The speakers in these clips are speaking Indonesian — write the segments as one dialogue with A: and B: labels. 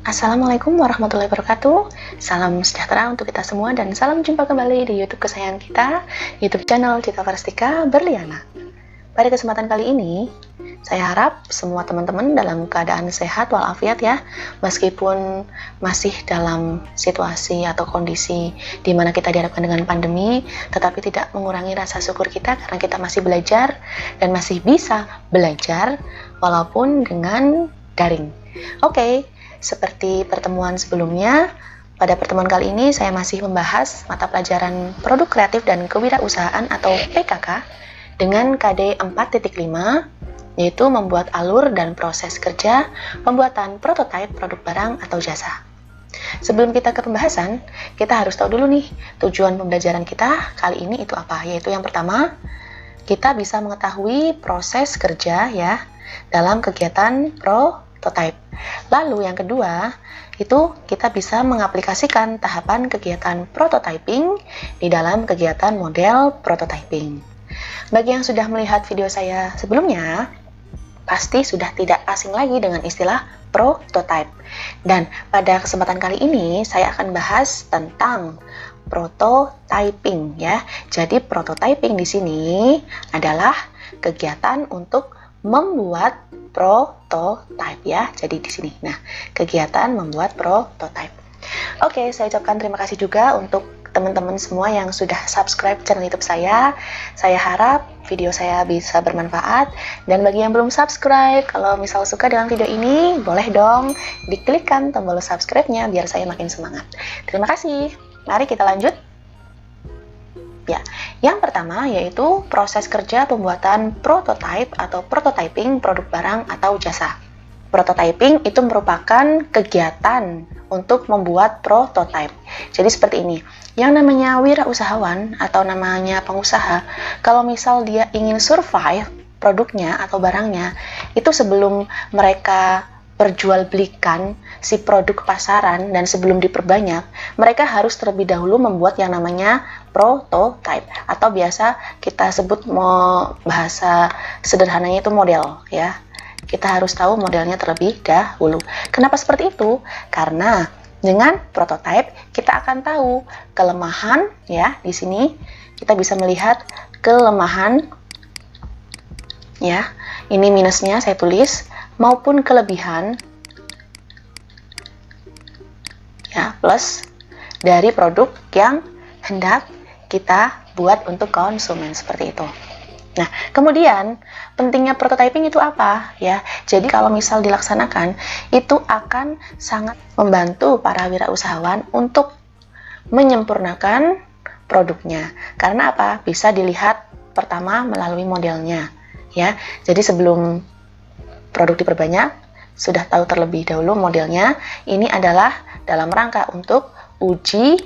A: Assalamualaikum warahmatullahi wabarakatuh. Salam sejahtera untuk kita semua dan salam jumpa kembali di YouTube kesayangan kita, YouTube channel Cita Varstika Berliana. Pada kesempatan kali ini, saya harap semua teman-teman dalam keadaan sehat walafiat ya, meskipun masih dalam situasi atau kondisi di mana kita dihadapkan dengan pandemi, tetapi tidak mengurangi rasa syukur kita karena kita masih belajar dan masih bisa belajar walaupun dengan daring. Oke. Seperti pertemuan sebelumnya, pada pertemuan kali ini saya masih membahas mata pelajaran Produk Kreatif dan Kewirausahaan atau PKK dengan KD 4.5, yaitu membuat alur dan proses kerja pembuatan prototipe produk barang atau jasa. Sebelum kita ke pembahasan, kita harus tahu dulu nih tujuan pembelajaran kita kali ini itu apa, yaitu yang pertama, kita bisa mengetahui proses kerja ya dalam kegiatan prototype. Lalu yang kedua, itu kita bisa mengaplikasikan tahapan kegiatan prototyping di dalam kegiatan model prototyping. Bagi yang sudah melihat video saya sebelumnya, pasti sudah tidak asing lagi dengan istilah prototype. Dan pada kesempatan kali ini, saya akan bahas tentang prototyping ya. Jadi prototyping di sini adalah kegiatan untuk membuat prototype ya. Jadi di sini. Nah, kegiatan membuat prototype. Oke, saya ucapkan terima kasih juga untuk teman-teman semua yang sudah subscribe channel YouTube saya. Saya harap video saya bisa bermanfaat, dan bagi yang belum subscribe, kalau misal suka dengan video ini, boleh dong diklikkan tombol subscribe-nya biar saya makin semangat. Terima kasih. Mari kita lanjut. Ya, yang pertama yaitu proses kerja pembuatan prototype atau prototyping produk barang atau jasa. Prototyping itu merupakan kegiatan untuk membuat prototype. Jadi seperti ini, yang namanya wirausahawan atau namanya pengusaha, kalau misal dia ingin survive produknya atau barangnya, itu sebelum mereka perjualbelikan si produk ke pasaran dan sebelum diperbanyak, mereka harus terlebih dahulu membuat yang namanya prototype atau biasa kita sebut bahasa sederhananya itu model ya. Kita harus tahu modelnya terlebih dahulu. Kenapa seperti itu? Karena dengan prototype kita akan tahu kelemahan ya. Di sini kita bisa melihat kelemahan ya. Ini minusnya saya tulis, maupun kelebihan ya, plus dari produk yang hendak kita buat untuk konsumen seperti itu. Nah, kemudian pentingnya prototyping itu apa ya? Jadi kalau misal dilaksanakan, itu akan sangat membantu para wirausahawan untuk menyempurnakan produknya. Karena apa? Bisa dilihat pertama melalui modelnya ya. Jadi sebelum produk diperbanyak, sudah tahu terlebih dahulu modelnya. Ini adalah dalam rangka untuk uji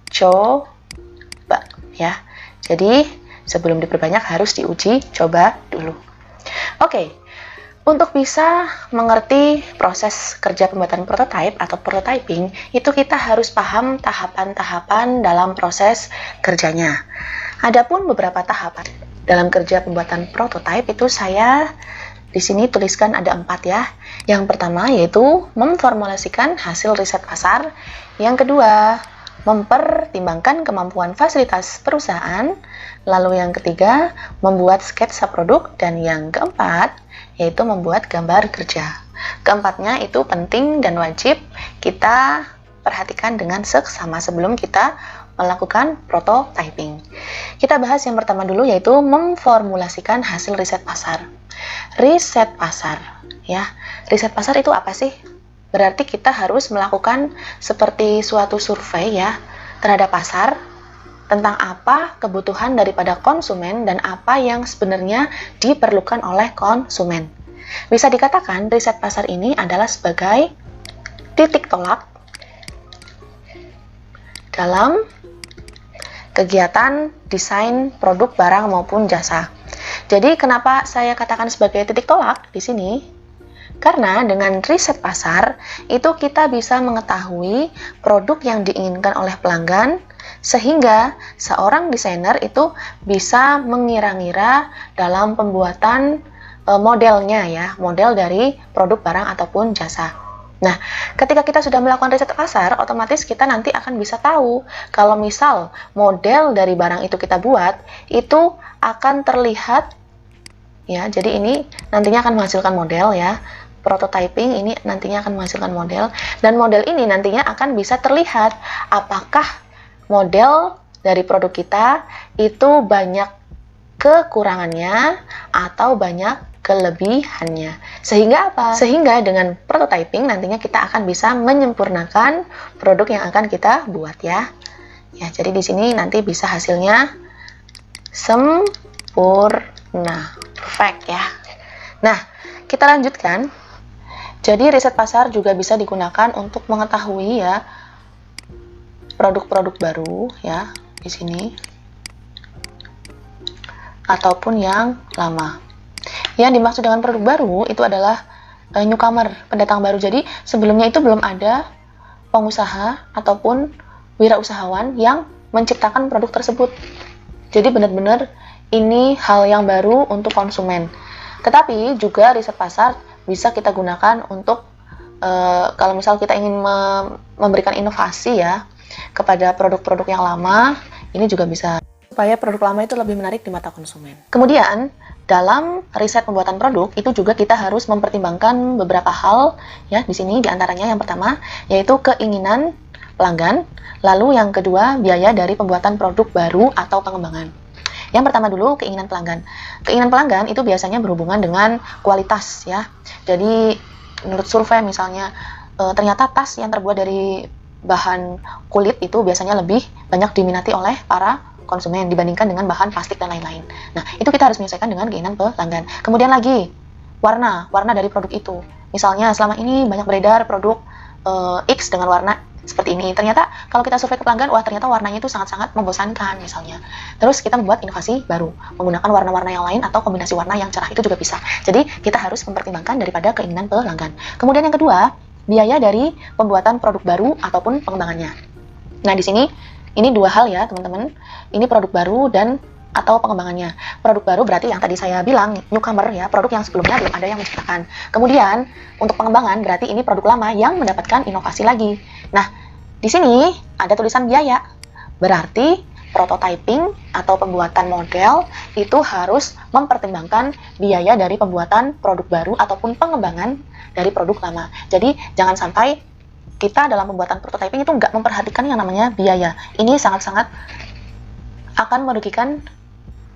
A: coba ya. Jadi sebelum diperbanyak harus diuji coba dulu. Oke, untuk bisa mengerti proses kerja pembuatan prototype atau prototyping, itu kita harus paham tahapan-tahapan dalam proses kerjanya. Adapun beberapa tahapan dalam kerja pembuatan prototype itu saya di sini tuliskan ada 4 ya. Yang pertama yaitu memformulasikan hasil riset pasar. Yang kedua, mempertimbangkan kemampuan fasilitas perusahaan. Lalu yang ketiga, membuat sketsa produk. Dan yang keempat, yaitu membuat gambar kerja. Keempatnya itu penting dan wajib kita perhatikan dengan seksama sebelum kita melakukan prototyping. Kita bahas yang pertama dulu yaitu memformulasikan hasil riset pasar. Riset pasar ya. Riset pasar itu apa sih? Berarti kita harus melakukan seperti suatu survei ya terhadap pasar tentang apa kebutuhan daripada konsumen dan apa yang sebenarnya diperlukan oleh konsumen. Bisa dikatakan riset pasar ini adalah sebagai titik tolak dalam kegiatan desain produk barang maupun jasa. Jadi kenapa saya katakan sebagai titik tolak di sini? Karena dengan riset pasar itu kita bisa mengetahui produk yang diinginkan oleh pelanggan, sehingga seorang desainer itu bisa mengira-ngira dalam pembuatan modelnya ya, model dari produk barang ataupun jasa. Nah, ketika kita sudah melakukan riset pasar, otomatis kita nanti akan bisa tahu kalau misal model dari barang itu kita buat, itu akan terlihat, ya, jadi ini nantinya akan menghasilkan model ya, prototyping ini nantinya akan menghasilkan model, dan model ini nantinya akan bisa terlihat apakah model dari produk kita itu banyak kekurangannya atau banyak kelebihannya. Sehingga apa? Sehingga dengan prototyping nantinya kita akan bisa menyempurnakan produk yang akan kita buat ya. Ya, jadi di sini nanti bisa hasilnya sempurna, perfect ya. Nah, kita lanjutkan. Jadi riset pasar juga bisa digunakan untuk mengetahui ya produk-produk baru ya di sini ataupun yang lama. Yang dimaksud dengan produk baru itu adalah newcomer, pendatang baru. Jadi sebelumnya itu belum ada pengusaha ataupun wirausahawan yang menciptakan produk tersebut. Jadi benar-benar ini hal yang baru untuk konsumen. Tetapi juga riset pasar bisa kita gunakan untuk kalau misal kita ingin memberikan inovasi ya kepada produk-produk yang lama, ini juga bisa supaya produk lama itu lebih menarik di mata konsumen. Kemudian dalam riset pembuatan produk itu juga kita harus mempertimbangkan beberapa hal ya di sini, diantaranya yang pertama yaitu keinginan pelanggan, lalu yang kedua biaya dari pembuatan produk baru atau pengembangan. Yang pertama dulu keinginan pelanggan. Keinginan pelanggan itu biasanya berhubungan dengan kualitas ya. Jadi menurut survei misalnya ternyata tas yang terbuat dari bahan kulit itu biasanya lebih banyak diminati oleh para konsumen dibandingkan dengan bahan plastik dan lain-lain. Nah, itu kita harus menyesuaikan dengan keinginan pelanggan. Kemudian lagi, warna dari produk itu. Misalnya selama ini banyak beredar produk X dengan warna seperti ini. Ternyata kalau kita survei ke pelanggan, wah ternyata warnanya itu sangat-sangat membosankan misalnya. Terus kita membuat inovasi baru, menggunakan warna-warna yang lain atau kombinasi warna yang cerah, itu juga bisa. Jadi kita harus mempertimbangkan daripada keinginan pelanggan. Kemudian yang kedua, biaya dari pembuatan produk baru ataupun pengembangannya. Nah, di sini ini dua hal ya teman-teman, ini produk baru dan atau pengembangannya. Produk baru berarti yang tadi saya bilang newcomer ya, produk yang sebelumnya belum ada yang menciptakan. Kemudian untuk pengembangan berarti ini produk lama yang mendapatkan inovasi lagi. Nah, di sini ada tulisan biaya, berarti prototyping atau pembuatan model itu harus mempertimbangkan biaya dari pembuatan produk baru ataupun pengembangan dari produk lama. Jadi jangan sampai kita dalam pembuatan prototyping itu nggak memperhatikan yang namanya biaya. Ini sangat-sangat akan merugikan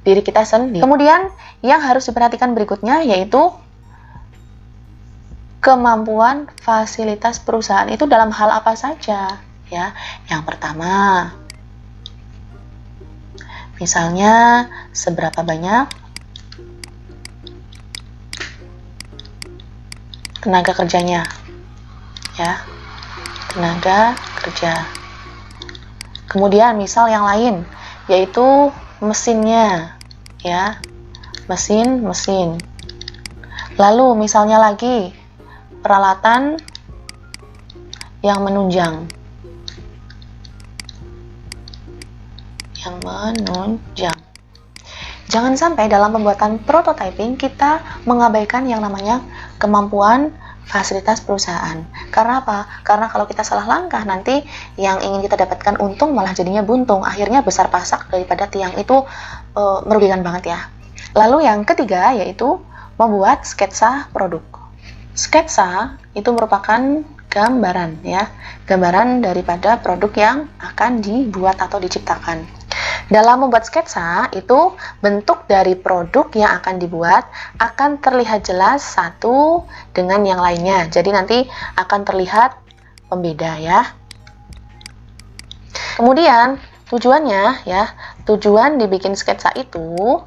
A: diri kita sendiri. Kemudian yang harus diperhatikan berikutnya yaitu kemampuan fasilitas perusahaan itu dalam hal apa saja ya. Yang pertama, misalnya seberapa banyak tenaga kerjanya ya, tenaga kerja. Kemudian misal yang lain yaitu mesinnya ya, mesin. Lalu misalnya lagi peralatan yang menunjang. Jangan sampai dalam pembuatan prototyping kita mengabaikan yang namanya kemampuan fasilitas perusahaan. Karena apa? Karena kalau kita salah langkah nanti yang ingin kita dapatkan untung malah jadinya buntung. Akhirnya besar pasak daripada tiang itu merugikan banget ya. Lalu yang ketiga yaitu membuat sketsa produk. Sketsa itu merupakan gambaran ya, gambaran daripada produk yang akan dibuat atau diciptakan. Dalam membuat sketsa itu bentuk dari produk yang akan dibuat akan terlihat jelas satu dengan yang lainnya. Jadi nanti akan terlihat pembeda ya. Kemudian tujuannya ya, tujuan dibikin sketsa itu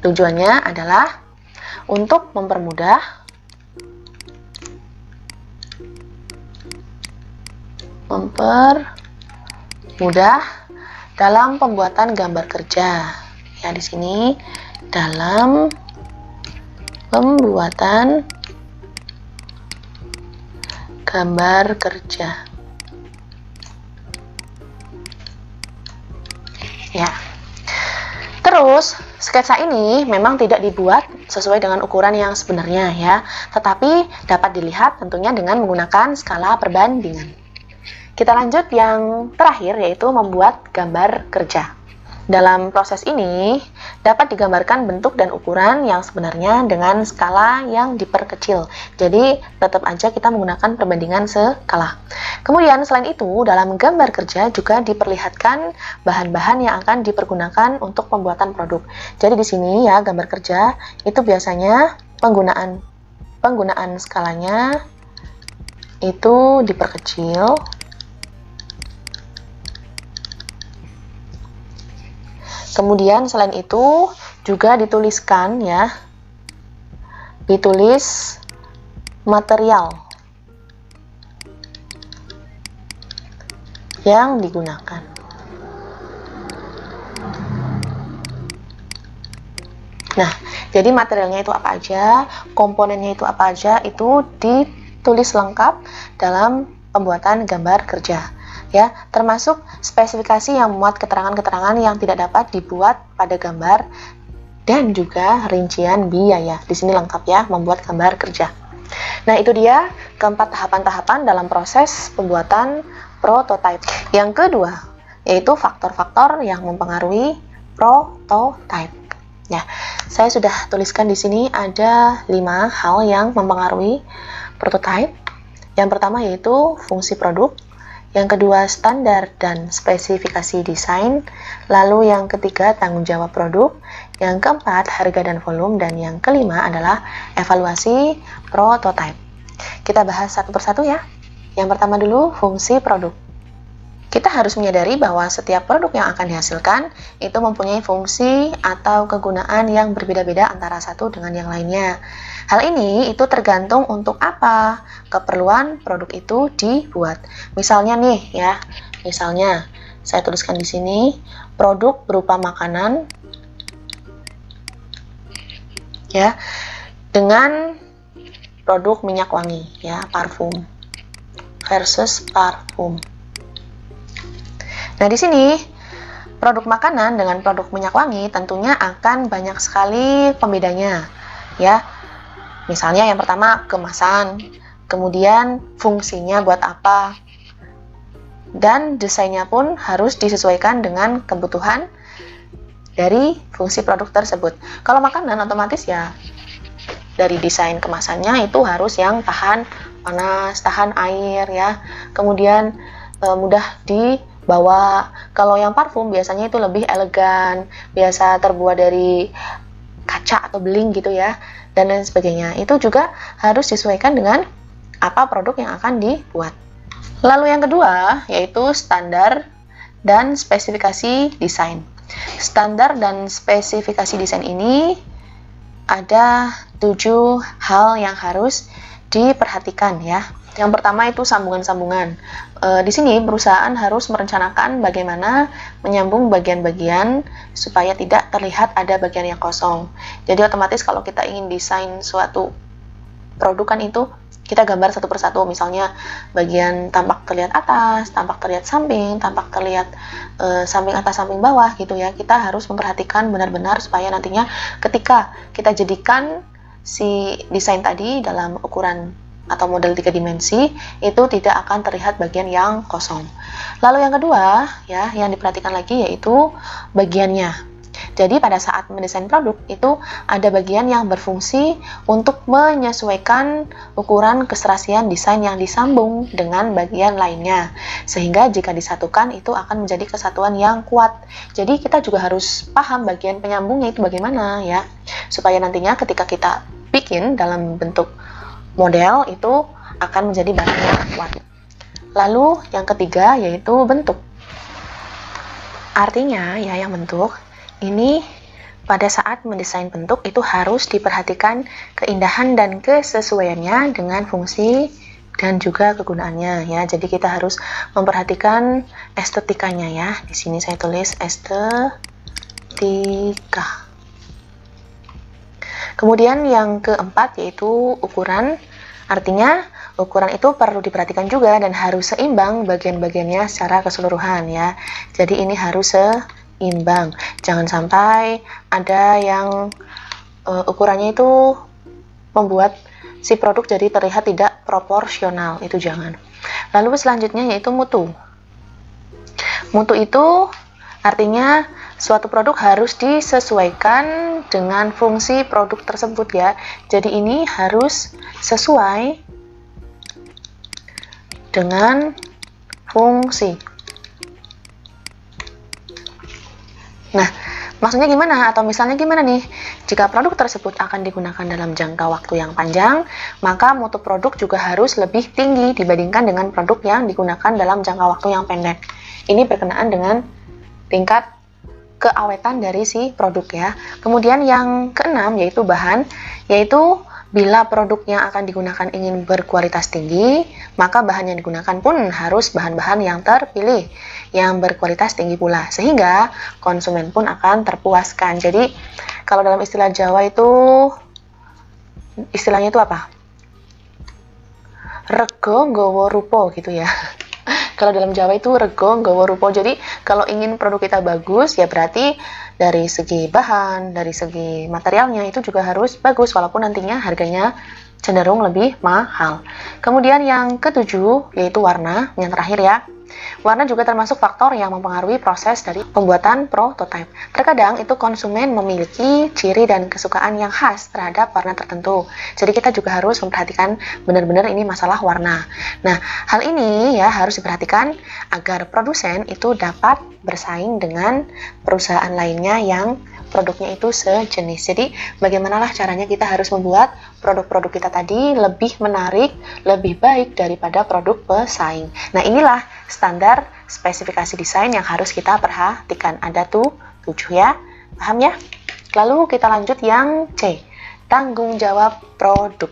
A: tujuannya adalah untuk mempermudah dalam pembuatan gambar kerja. Ya, di sini dalam pembuatan gambar kerja. Ya. Terus Terus sketsa ini memang tidak dibuat sesuai dengan ukuran yang sebenarnya ya, tetapi dapat dilihat tentunya dengan menggunakan skala perbandingan. Kita lanjut yang terakhir, yaitu membuat gambar kerja. Dalam proses ini, dapat digambarkan bentuk dan ukuran yang sebenarnya dengan skala yang diperkecil. Jadi, tetap aja kita menggunakan perbandingan skala. Kemudian, selain itu, dalam gambar kerja juga diperlihatkan bahan-bahan yang akan dipergunakan untuk pembuatan produk. Jadi, di sini ya, gambar kerja itu biasanya penggunaan skalanya itu diperkecil. Kemudian selain itu juga dituliskan ya, ditulis material yang digunakan. Nah, jadi materialnya itu apa aja, komponennya itu apa aja, itu ditulis lengkap dalam pembuatan gambar kerja. Ya, termasuk spesifikasi yang memuat keterangan-keterangan yang tidak dapat dibuat pada gambar dan juga rincian biaya. Di sini lengkap ya, membuat gambar kerja. Nah, itu dia keempat tahapan-tahapan dalam proses pembuatan prototype. Yang kedua, yaitu faktor-faktor yang mempengaruhi prototype. Ya, saya sudah tuliskan di sini ada 5 hal yang mempengaruhi prototype. Yang pertama yaitu fungsi produk. Yang kedua, standar dan spesifikasi desain. Lalu yang ketiga, tanggung jawab produk. Yang keempat, harga dan volume. Dan yang kelima adalah evaluasi prototype. Kita bahas satu persatu ya. Yang pertama dulu, fungsi produk. Kita harus menyadari bahwa setiap produk yang akan dihasilkan itu mempunyai fungsi atau kegunaan yang berbeda-beda antara satu dengan yang lainnya. Hal ini itu tergantung untuk apa keperluan produk itu dibuat. Misalnya nih ya, misalnya saya tuliskan di sini produk berupa makanan ya dengan produk minyak wangi ya, parfum versus parfum. Nah, di sini produk makanan dengan produk minyak wangi tentunya akan banyak sekali pembedanya ya. Misalnya yang pertama kemasan, kemudian fungsinya buat apa, dan desainnya pun harus disesuaikan dengan kebutuhan dari fungsi produk tersebut. Kalau makanan otomatis ya dari desain kemasannya itu harus yang tahan panas, tahan air ya, kemudian mudah dibawa. Kalau yang parfum biasanya itu lebih elegan, biasa terbuat dari kaca atau beling gitu ya, dan lain sebagainya. Itu juga harus disesuaikan dengan apa produk yang akan dibuat. Lalu yang kedua yaitu standar dan spesifikasi desain. Standar dan spesifikasi desain ini ada 7 hal yang harus diperhatikan ya. Yang pertama itu sambungan-sambungan. Di sini perusahaan harus merencanakan bagaimana menyambung bagian-bagian supaya tidak terlihat ada bagian yang kosong. Jadi otomatis kalau kita ingin desain suatu produk kan itu kita gambar satu persatu, misalnya bagian tampak terlihat atas, tampak terlihat samping, tampak terlihat samping atas, samping bawah gitu ya. Kita harus memperhatikan benar-benar supaya nantinya ketika kita jadikan si desain tadi dalam ukuran atau model 3 dimensi itu tidak akan terlihat bagian yang kosong. Lalu yang kedua ya, yang diperhatikan lagi yaitu bagiannya. Jadi pada saat mendesain produk itu ada bagian yang berfungsi untuk menyesuaikan ukuran keserasian desain yang disambung dengan bagian lainnya, sehingga jika disatukan itu akan menjadi kesatuan yang kuat. Jadi kita juga harus paham bagian penyambungnya itu bagaimana ya, supaya nantinya ketika kita bikin dalam bentuk model itu akan menjadi barang yang kuat. Lalu yang ketiga yaitu bentuk. Artinya ya, yang bentuk ini pada saat mendesain bentuk itu harus diperhatikan keindahan dan kesesuaiannya dengan fungsi dan juga kegunaannya ya. Jadi kita harus memperhatikan estetikanya ya. Di sini saya tulis estetika. Kemudian yang keempat yaitu ukuran. Artinya ukuran itu perlu diperhatikan juga dan harus seimbang bagian-bagiannya secara keseluruhan ya. Jadi ini harus seimbang. imbang. Jangan sampai ada yang ukurannya itu membuat si produk jadi terlihat tidak proporsional, itu jangan. Lalu selanjutnya yaitu mutu. Mutu itu artinya suatu produk harus disesuaikan dengan fungsi produk tersebut ya. Jadi ini harus sesuai dengan fungsi. Nah, maksudnya gimana? Atau misalnya gimana nih? Jika produk tersebut akan digunakan dalam jangka waktu yang panjang, maka mutu produk juga harus lebih tinggi dibandingkan dengan produk yang digunakan dalam jangka waktu yang pendek. Ini berkenaan dengan tingkat keawetan dari si produk ya. Kemudian yang keenam yaitu bahan, yaitu bila produk yang akan digunakan ingin berkualitas tinggi, maka bahan yang digunakan pun harus bahan-bahan yang terpilih, yang berkualitas tinggi pula, sehingga konsumen pun akan terpuaskan. Jadi, kalau dalam istilah Jawa itu, istilahnya itu apa? Rego nggawa rupa gitu ya. Kalau dalam Jawa itu rego nggawa rupa. Jadi, kalau ingin produk kita bagus, ya berarti dari segi bahan, dari segi materialnya itu juga harus bagus, walaupun nantinya harganya cenderung lebih mahal. Kemudian yang ketujuh yaitu warna, yang terakhir ya. Warna juga termasuk faktor yang mempengaruhi proses dari pembuatan prototipe. Terkadang itu konsumen memiliki ciri dan kesukaan yang khas terhadap warna tertentu. Jadi kita juga harus memperhatikan benar-benar ini masalah warna. Nah, hal ini ya harus diperhatikan agar produsen itu dapat bersaing dengan perusahaan lainnya yang produknya itu sejenis. Jadi bagaimanalah caranya kita harus membuat produk-produk kita tadi lebih menarik, lebih baik daripada produk pesaing. Nah, inilah standar spesifikasi desain yang harus kita perhatikan. Ada tuh 7 ya, paham ya? Lalu kita lanjut yang C, tanggung jawab produk.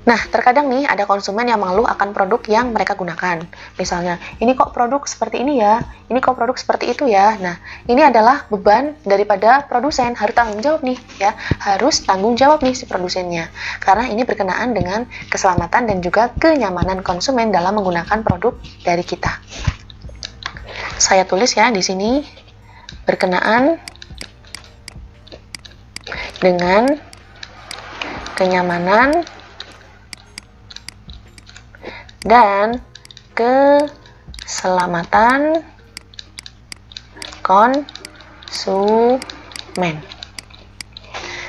A: Nah, terkadang nih ada konsumen yang mengeluh akan produk yang mereka gunakan. Misalnya, ini kok produk seperti ini ya, ini kok produk seperti itu ya. Nah, ini adalah beban daripada produsen, harus tanggung jawab nih ya, harus tanggung jawab nih si produsennya. Karena ini berkenaan dengan keselamatan dan juga kenyamanan konsumen dalam menggunakan produk dari kita. Saya tulis ya di sini berkenaan dengan kenyamanan dan keselamatan konsumen.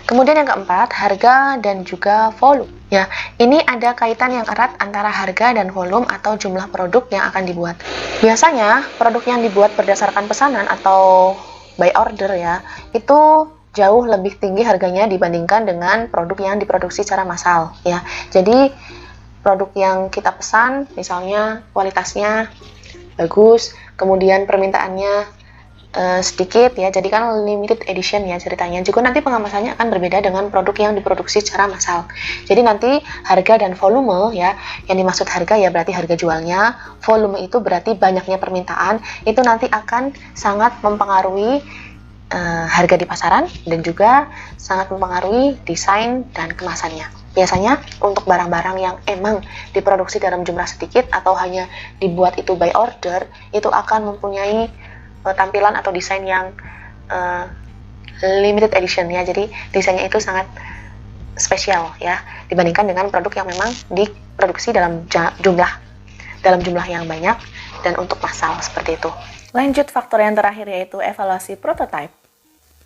A: Kemudian yang keempat, harga dan juga volume. Ya, ini ada kaitan yang erat antara harga dan volume atau jumlah produk yang akan dibuat. Biasanya, produk yang dibuat berdasarkan pesanan atau by order ya, itu jauh lebih tinggi harganya dibandingkan dengan produk yang diproduksi secara massal ya. Jadi produk yang kita pesan, misalnya kualitasnya bagus, kemudian permintaannya sedikit ya, jadi kan limited edition ya ceritanya. Juga nanti pengemasannya akan berbeda dengan produk yang diproduksi secara massal. Jadi nanti harga dan volume ya, yang dimaksud harga ya berarti harga jualnya, volume itu berarti banyaknya permintaan, itu nanti akan sangat mempengaruhi harga di pasaran dan juga sangat mempengaruhi desain dan kemasannya. Biasanya untuk barang-barang yang emang diproduksi dalam jumlah sedikit atau hanya dibuat itu by order, itu akan mempunyai tampilan atau desain yang limited edition ya. Jadi desainnya itu sangat spesial ya dibandingkan dengan produk yang memang diproduksi dalam jumlah yang banyak dan untuk massal seperti itu. Lanjut faktor yang terakhir yaitu evaluasi prototipe.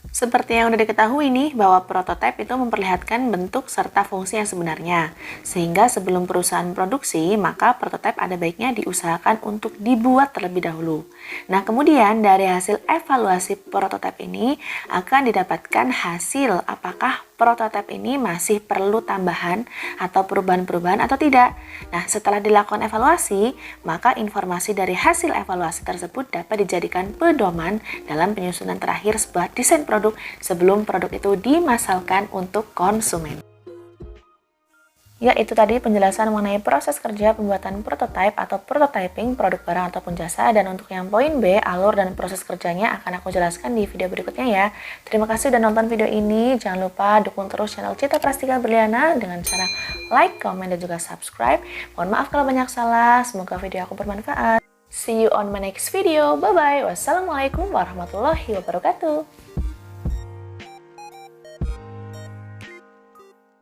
A: Seperti yang sudah diketahui nih, bahwa prototipe itu memperlihatkan bentuk serta fungsi yang sebenarnya. Sehingga sebelum perusahaan produksi, maka prototipe ada baiknya diusahakan untuk dibuat terlebih dahulu. Nah, kemudian dari hasil evaluasi prototipe ini akan didapatkan hasil apakah prototipe ini masih perlu tambahan atau perubahan-perubahan atau tidak. Nah, setelah dilakukan evaluasi, maka informasi dari hasil evaluasi tersebut dapat dijadikan pedoman dalam penyusunan terakhir sebuah desain produk sebelum produk itu dimassalkan untuk konsumen. Ya, itu tadi penjelasan mengenai proses kerja pembuatan prototipe atau prototyping produk barang ataupun jasa. Dan untuk yang poin B, alur dan proses kerjanya akan aku jelaskan di video berikutnya ya. Terima kasih sudah nonton video ini. Jangan lupa dukung terus channel Cita Prastika Berliana dengan cara like, komen, dan juga subscribe. Mohon maaf kalau banyak salah. Semoga video aku bermanfaat. See you on my next video. Bye-bye. Wassalamualaikum warahmatullahi wabarakatuh.